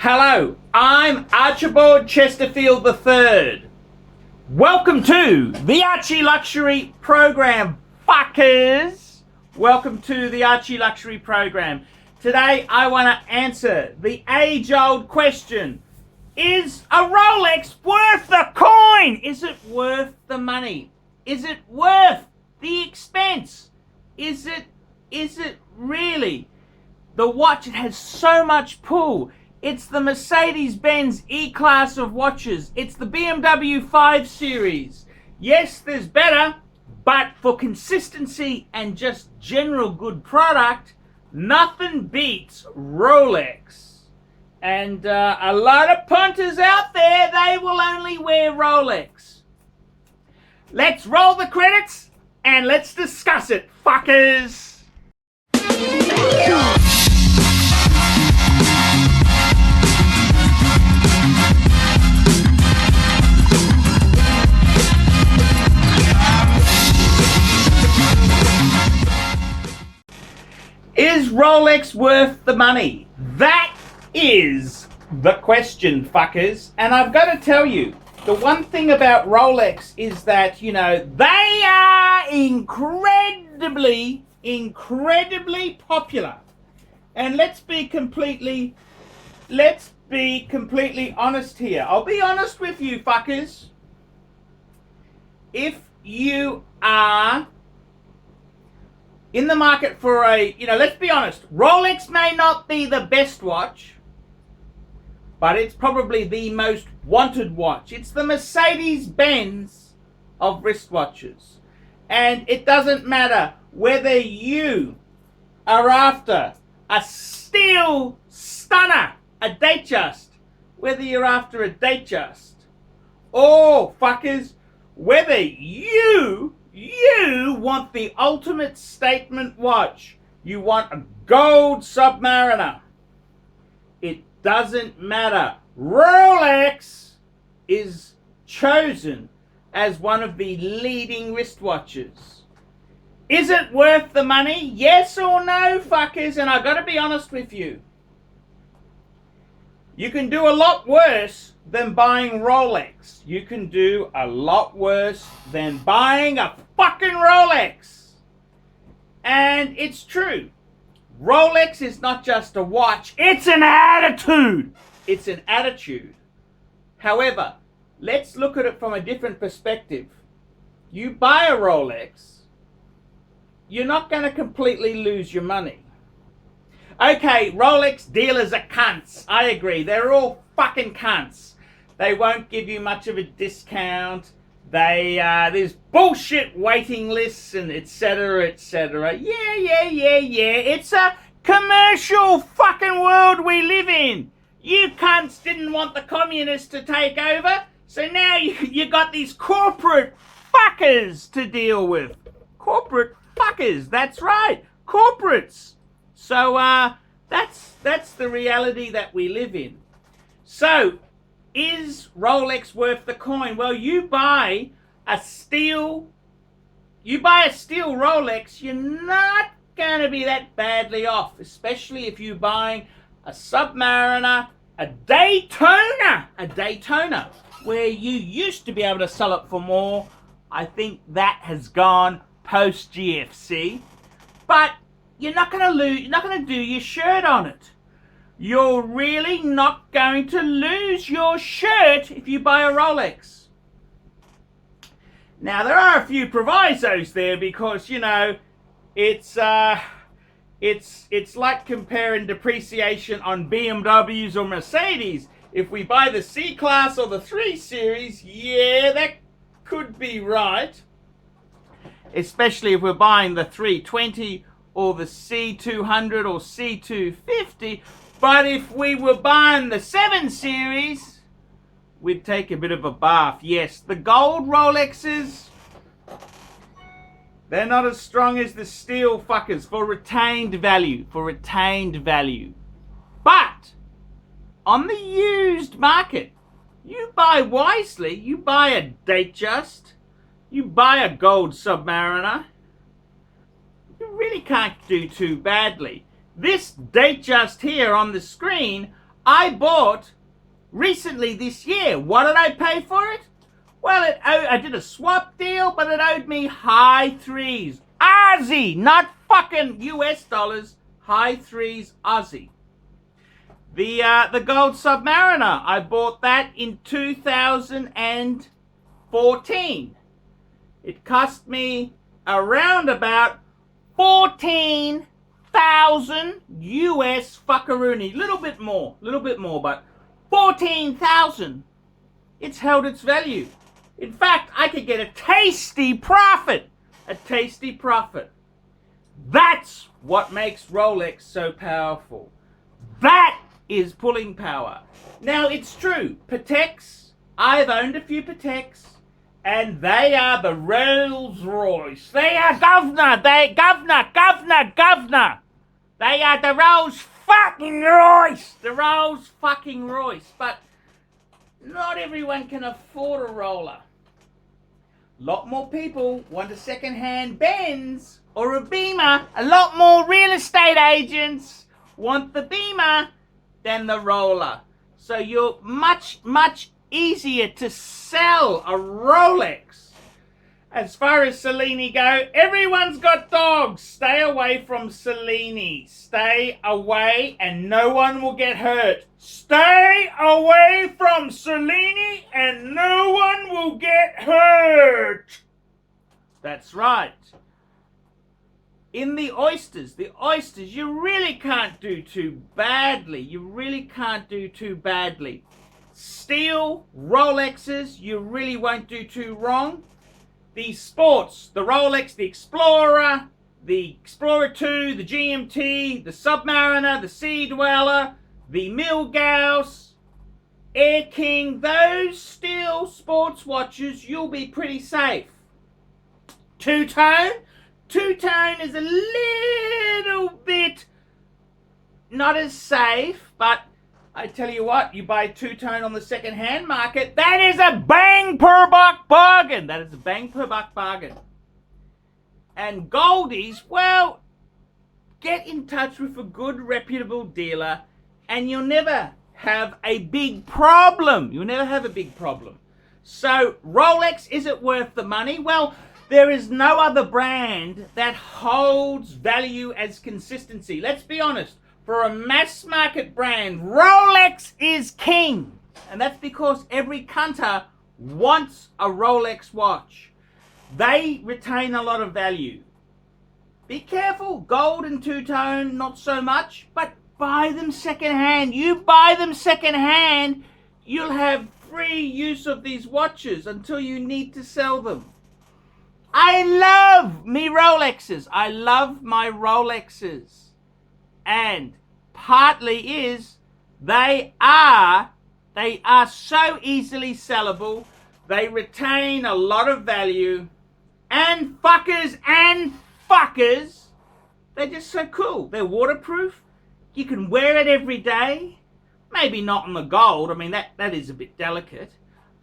Hello, I'm Archibald Chesterfield III. Welcome to the ArchieLuxury program, fuckers. Welcome to the ArchieLuxury program. Today I want to answer the age-old question. Is a Rolex worth the coin? Is it worth the money? Is it worth the expense? Is it really? The watch, it has so much pull. It's the Mercedes-Benz E-Class of watches. It's the BMW 5 Series. Yes, there's better, but for consistency and just general good product, nothing beats Rolex. And a lot of punters out there, they will only wear Rolex. Let's roll the credits and let's discuss it, fuckers. Is Rolex worth the money? That is the question, fuckers. And I've got to tell you, the one thing about Rolex is that, you know, they are incredibly popular. And let's be completely honest here. I'll be honest with you, fuckers. If you are in the market for let's be honest, Rolex may not be the best watch, but it's probably the most wanted watch. It's the Mercedes-Benz of wristwatches. And it doesn't matter whether you are after a steel stunner, a Datejust, whether you're after a Datejust, or fuckers, whether you want the ultimate statement watch, you want a gold Submariner, it doesn't matter. Rolex is chosen as one of the leading wristwatches. Is it worth the money? Yes or no, fuckers? And I've got to be honest with you. You can do a lot worse than buying Rolex. You can do a lot worse than buying a fucking Rolex. And it's true. Rolex is not just a watch, it's an attitude. It's an attitude. However, let's look at it from a different perspective. You buy a Rolex, you're not going to completely lose your money. Okay, Rolex dealers are cunts. I agree. They're all fucking cunts. They won't give you much of a discount. There's bullshit waiting lists and etc. etc. Yeah. It's a commercial fucking world we live in. You cunts didn't want the communists to take over, so now you got these corporate fuckers to deal with. Corporate fuckers, that's right. Corporates. So that's the reality that we live in. So, is Rolex worth the coin? Well, you buy a steel Rolex, you're not going to be that badly off, especially if you're buying a Submariner, a Daytona, where you used to be able to sell it for more. I think that has gone post GFC, but you're not going to lose. You're not going to do your shirt on it. You're really not going to lose your shirt if you buy a Rolex. Now there are a few provisos there because it's like comparing depreciation on BMWs or Mercedes. If we buy the C-Class or the 3 Series, yeah, that could be right. Especially if we're buying the 320 or the C200 or C250. But if we were buying the 7 Series, we'd take a bit of a bath. Yes, the gold Rolexes, they're not as strong as the steel fuckers for retained value. But on the used market, you buy wisely. You buy a Datejust, you buy a gold Submariner, you really can't do too badly. This Datejust here on the screen, I bought recently this year. What did I pay for it? Well, I did a swap deal, but it owed me high threes. Aussie, not fucking US dollars. High threes Aussie. The gold Submariner, I bought that in 2014. It cost me around about 14,000 US fuckaroony. Little bit more, but 14,000. It's held its value. In fact, I could get a tasty profit. A tasty profit. That's what makes Rolex so powerful. That is pulling power. Now, it's true. Pateks, I've owned a few Pateks, and they are the Rolls Royce. They are governor. They are the Rolls fucking Royce. The Rolls fucking Royce. But not everyone can afford a roller. A lot more people want a second-hand Benz or a Beamer. A lot more real estate agents want the Beamer than the roller. So you're much easier to sell a Rolex. As far as Cellini go, everyone's got dogs. Stay away from Cellini. Stay away and no one will get hurt. Stay away from Cellini and no one will get hurt. That's right. In the oysters, you really can't do too badly. Steel Rolexes, you really won't do too wrong. The sports, the Rolex, the Explorer 2, the GMT, the Submariner, the Sea Dweller, the Milgauss, Air King, those steel sports watches, you'll be pretty safe. Two-tone is a little bit not as safe, but I tell you what, you buy two-tone on the second-hand market, that is a bang-per-buck bargain. And goldies, well, get in touch with a good, reputable dealer, and you'll never have a big problem. So, Rolex, is it worth the money? Well, there is no other brand that holds value as consistency. Let's be honest. For a mass market brand, Rolex is king. And that's because every cunter wants a Rolex watch. They retain a lot of value. Be careful. Gold and two-tone, not so much. But buy them secondhand. You buy them secondhand, you'll have free use of these watches until you need to sell them. I love me Rolexes. I love my Rolexes. And partly is they are so easily sellable. They retain a lot of value. And fuckers, they're just so cool. They're waterproof. You can wear it every day. Maybe not on the gold. I mean, that is a bit delicate.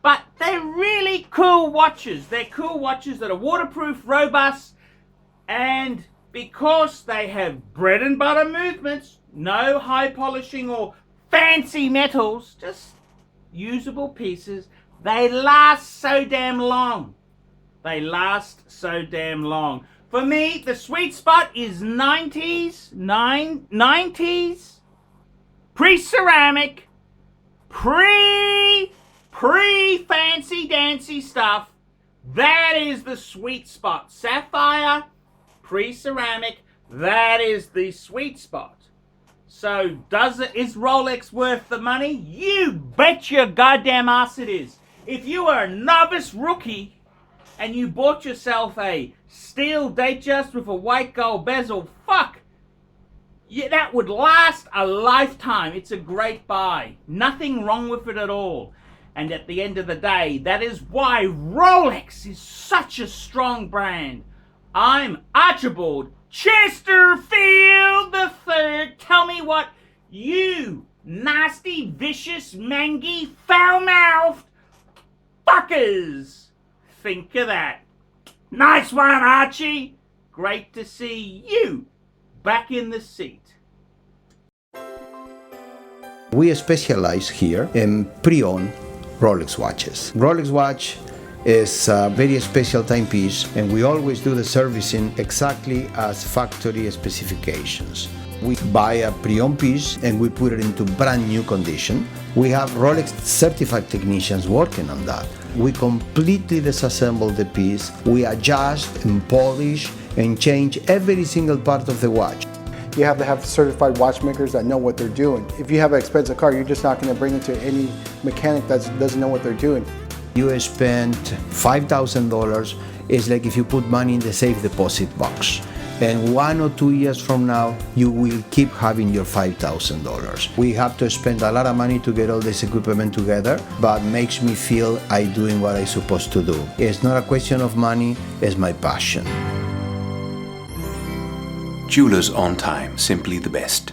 But they're really cool watches. They're cool watches that are waterproof, robust, and because they have bread and butter movements, no high polishing or fancy metals, just usable pieces, they last so damn long. For me, the sweet spot is 90s, pre-ceramic, pre-fancy dancy stuff. That is the sweet spot. Sapphire, pre-ceramic, that is the sweet spot. So is Rolex worth the money? You bet your goddamn ass it is. If you are a novice rookie and you bought yourself a steel Datejust with a white gold bezel, fuck, yeah, that would last a lifetime. It's a great buy. Nothing wrong with it at all. And at the end of the day, that is why Rolex is such a strong brand. I'm Archibald Chesterfield III. Tell me what you nasty, vicious, mangy, foul-mouthed fuckers think of that. Nice one, Archie. Great to see you back in the seat. We specialize here in pre-owned Rolex watches. Rolex watch is a very special timepiece, and we always do the servicing exactly as factory specifications. We buy a pre-owned piece and we put it into brand new condition. We have Rolex certified technicians working on that. We completely disassemble the piece, we adjust and polish and change every single part of the watch. You have to have certified watchmakers that know what they're doing. If you have an expensive car, you're just not going to bring it to any mechanic that doesn't know what they're doing. You spend $5,000, it's like if you put money in the safe deposit box. And 1 or 2 years from now, you will keep having your $5,000. We have to spend a lot of money to get all this equipment together, but makes me feel I'm doing what I'm supposed to do. It's not a question of money, it's my passion. Jewelers on time, simply the best.